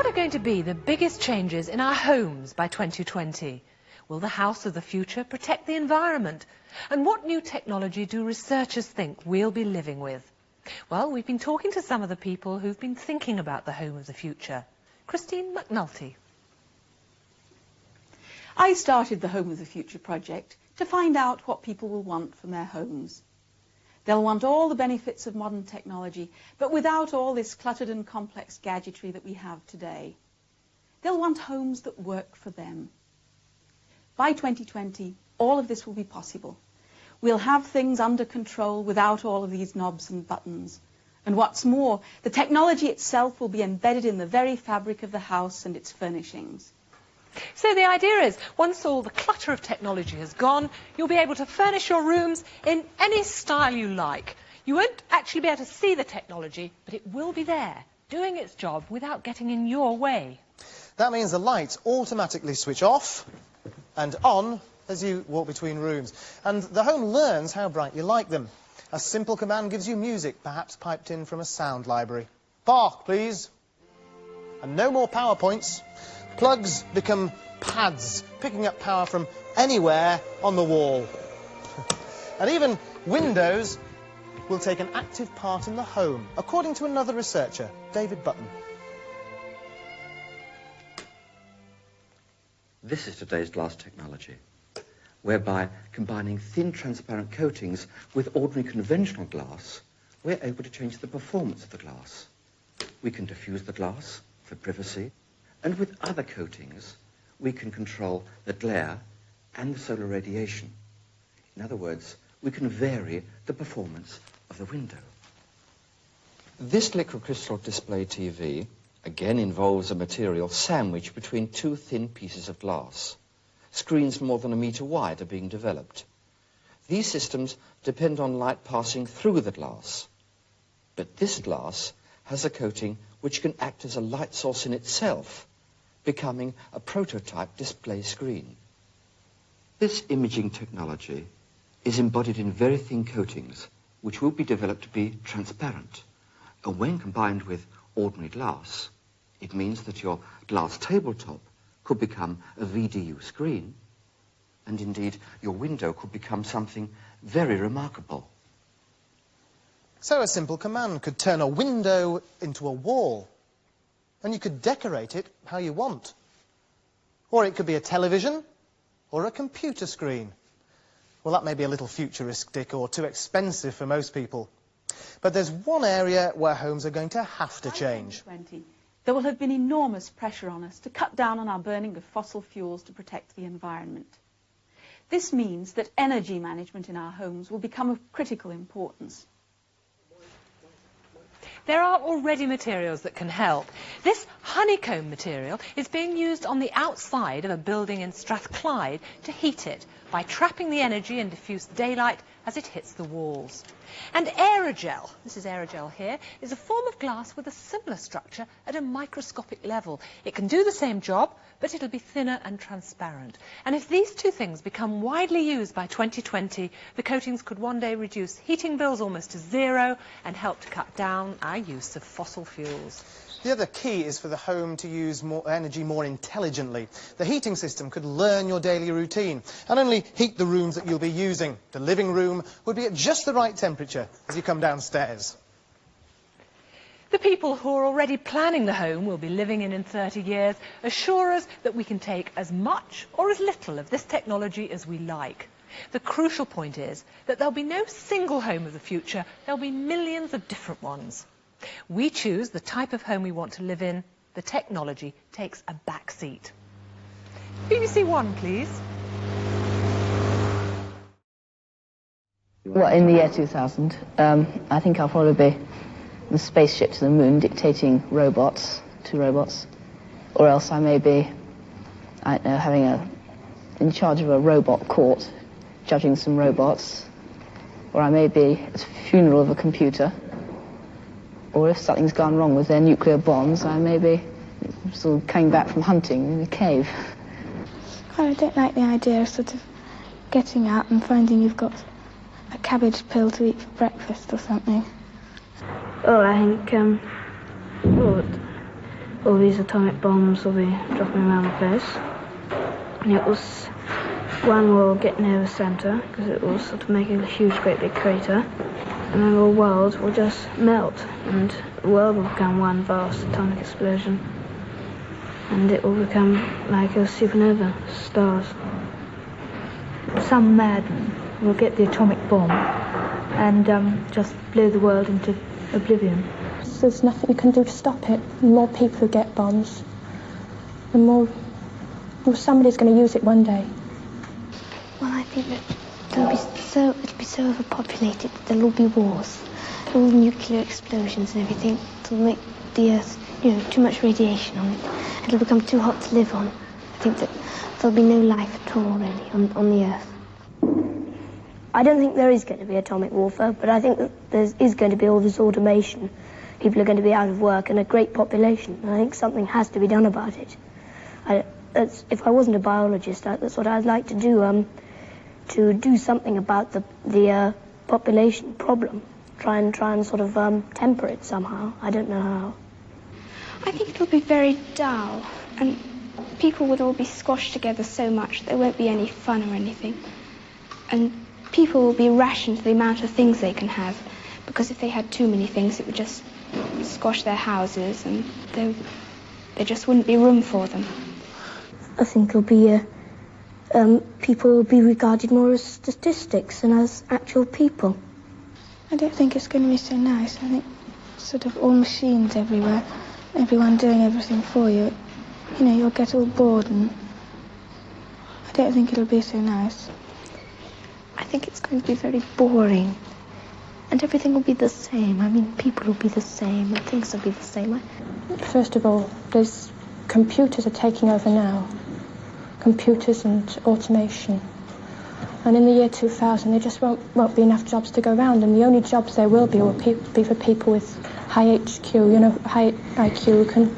are going to be the biggest changes in our homes by 2020? Will the house of the future protect the environment? And what new technology do researchers think we'll be living with? Well, we've been talking to some of the people who've been thinking about the home of the future. Christine McNulty. I started the Home of the Future project to find out what people will want from their homes. They'll want all the benefits of modern technology, but without all this cluttered and complex gadgetry that we have today. They'll want homes that work for them. By 2020, all of this will be possible. We'll have things under control without all of these knobs and buttons. And what's more, the technology itself will be embedded in the very fabric of the house and its furnishings. So the idea is, once all the clutter of technology has gone, you'll be able to furnish your rooms in any style you like. You won't actually be able to see the technology, but it will be there, doing its job without getting in your way. That means the lights automatically switch off and on as you walk between rooms. And the home learns how bright you like them. A simple command gives you music, perhaps piped in from a sound library. Bark, please. And no more PowerPoints. Plugs become pads, picking up power from anywhere on the wall. And even windows will take an active part in the home, according to another researcher, David Button. This is today's glass technology, whereby combining thin transparent coatings with ordinary conventional glass, we're able to change the performance of the glass. We can diffuse the glass for privacy, and with other coatings, we can control the glare and the solar radiation. In other words, we can vary the performance of the window. This liquid crystal display TV again involves a material sandwiched between two thin pieces of glass. Screens more than 1 meter wide are being developed. These systems depend on light passing through the glass. But this glass has a coating which can act as a light source in itself, becoming a prototype display screen. This imaging technology is embodied in very thin coatings, which will be developed to be transparent. And when combined with ordinary glass, it means that your glass tabletop could become a VDU screen, and indeed your window could become something very remarkable. So a simple command could turn a window into a wall, and you could decorate it how you want. Or it could be a television or a computer screen. Well, that may be a little futuristic or too expensive for most people. But there's one area where homes are going to have to change. By 2020, there will have been enormous pressure on us to cut down on our burning of fossil fuels to protect the environment. This means that energy management in our homes will become of critical importance. There are already materials that can help. This honeycomb material is being used on the outside of a building in Strathclyde to heat it by trapping the energy and diffuse daylight as it hits the walls. And aerogel, this is aerogel here, is a form of glass with a similar structure at a microscopic level. It can do the same job, but it'll be thinner and transparent. And if these two things become widely used by 2020, the coatings could one day reduce heating bills almost to zero and help to cut down our use of fossil fuels. The other key is for the home to use more energy more intelligently. The heating system could learn your daily routine and only heat the rooms that you'll be using. The living room would be at just the right temperature as you come downstairs. The people who are already planning the home we'll be living in 30 years assure us that we can take as much or as little of this technology as we like. The crucial point is that there'll be no single home of the future, there'll be millions of different ones. We choose the type of home we want to live in. The technology takes a back seat. BBC One, please. Well, in the year 2000, I think I'll probably be the spaceship to the moon dictating robots to robots. Or else I may be, I don't know, in charge of a robot court, judging some robots. Or I may be at the funeral of a computer. Or if something's gone wrong with their nuclear bombs, I may be sort of coming back from hunting in a cave. I don't like the idea of sort of getting out and finding you've got a cabbage pill to eat for breakfast or something. Well, I think, well, all these atomic bombs will be dropping around the place. And one will get near the centre, because it will sort of make a huge, great big crater, and then the world will just melt, and the world will become one vast atomic explosion, and it will become like a supernova, stars. Some madman will get the atomic bomb and just blow the world into oblivion. There's nothing you can do to stop it. The more people who get bombs, the more somebody's going to use it one day. Well, I think that it'll be so overpopulated that there'll all be wars, all nuclear explosions and everything. It'll make the Earth, too much radiation on it. It'll become too hot to live on. I think that there'll be no life at all, really, on the Earth. I don't think there is going to be atomic warfare, but I think that there is going to be all this automation. People are going to be out of work and a great population, and I think something has to be done about it. If I wasn't a biologist, that's what I'd like to do something about the population problem. Try and sort of temper it somehow. I don't know how. I think it'll be very dull, and people would all be squashed together so much there won't be any fun or anything. And people will be rationed to the amount of things they can have, because if they had too many things, it would just squash their houses, and there just wouldn't be room for them. I think it'll be people will be regarded more as statistics than as actual people. I don't think it's going to be so nice. I think sort of all machines everywhere, everyone doing everything for you. You'll get all bored, and I don't think it'll be so nice. I think it's going to be very boring, and everything will be the same. I mean, people will be the same, and things will be the same. First of all, computers are taking over now. Computers and automation. And in the year 2000, there just won't be enough jobs to go around, and the only jobs there will be for people with high HQ, high IQ, who can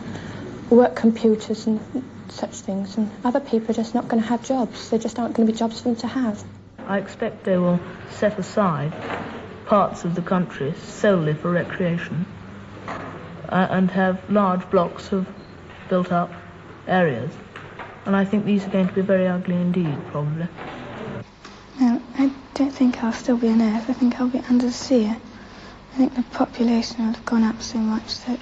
work computers and such things. And other people are just not going to have jobs. There just aren't going to be jobs for them to have. I expect they will set aside parts of the country solely for recreation and have large blocks of built-up areas. And I think these are going to be very ugly indeed, probably. No, I don't think I'll still be on Earth. I think I'll be under the sea. I think the population will have gone up so much that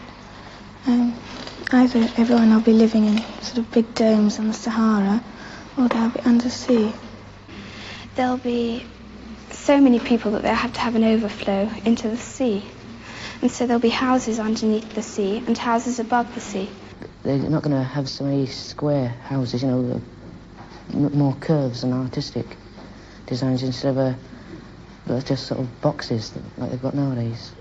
either everyone will be living in sort of big domes on the Sahara, or they'll be under the sea. There'll be so many people that they'll have to have an overflow into the sea. And so there'll be houses underneath the sea and houses above the sea. They're not going to have so many square houses, more curves and artistic designs instead of just sort of boxes like they've got nowadays.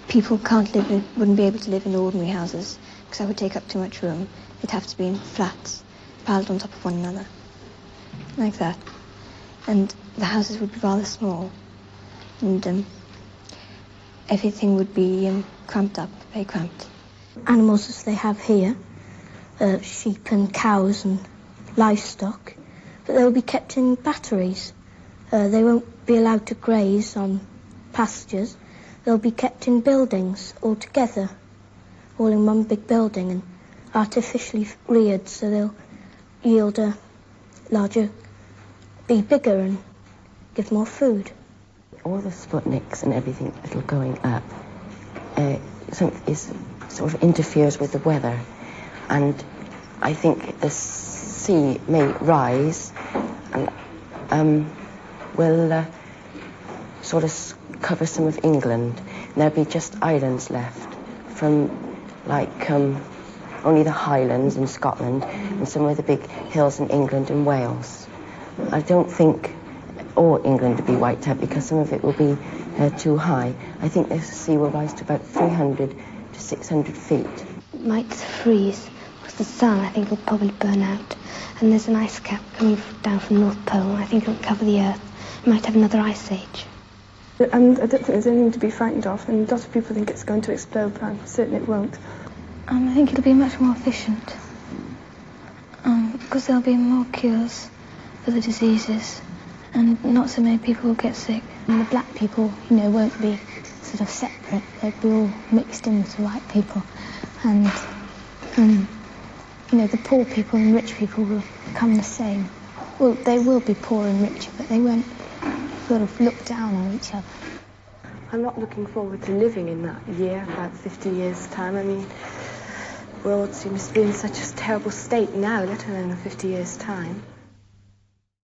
People wouldn't be able to live in ordinary houses, because that would take up too much room. They'd have to be in flats, piled on top of one another, like that. And the houses would be rather small, and everything would be cramped up, very cramped. Animals as they have here, sheep and cows and livestock, but they will be kept in batteries. They won't be allowed to graze on pastures. They'll be kept in buildings all together, all in one big building, and artificially reared, so they'll yield a larger, be bigger and give more food. All the Sputniks and everything that are going up sort of interferes with the weather, and I think the sea may rise and will sort of cover some of England, and there'll be just islands left from only the Highlands in Scotland and some of the big hills in England and Wales. I don't think all England will be wiped out because some of it will be too high. I think the sea will rise to about 300 to 600 feet. It might freeze, because the sun, I think, will probably burn out. And there's an ice cap coming down from the North Pole. I think it'll cover the Earth. It might have another ice age. And I don't think there's anything to be frightened of, and lots of people think it's going to explode, but I'm certain it won't. I think it'll be much more efficient, because there'll be more cures for the diseases, and not so many people will get sick. And the black people, won't be sort of separate. They'll be all mixed in with the white people, and you know, the poor people and rich people will become the same. Well, they will be poor and richer, but they won't sort of look down on each other. I'm not looking forward to living in that year, about 50 years' time. I mean, the world seems to be in such a terrible state now, let alone in 50 years' time.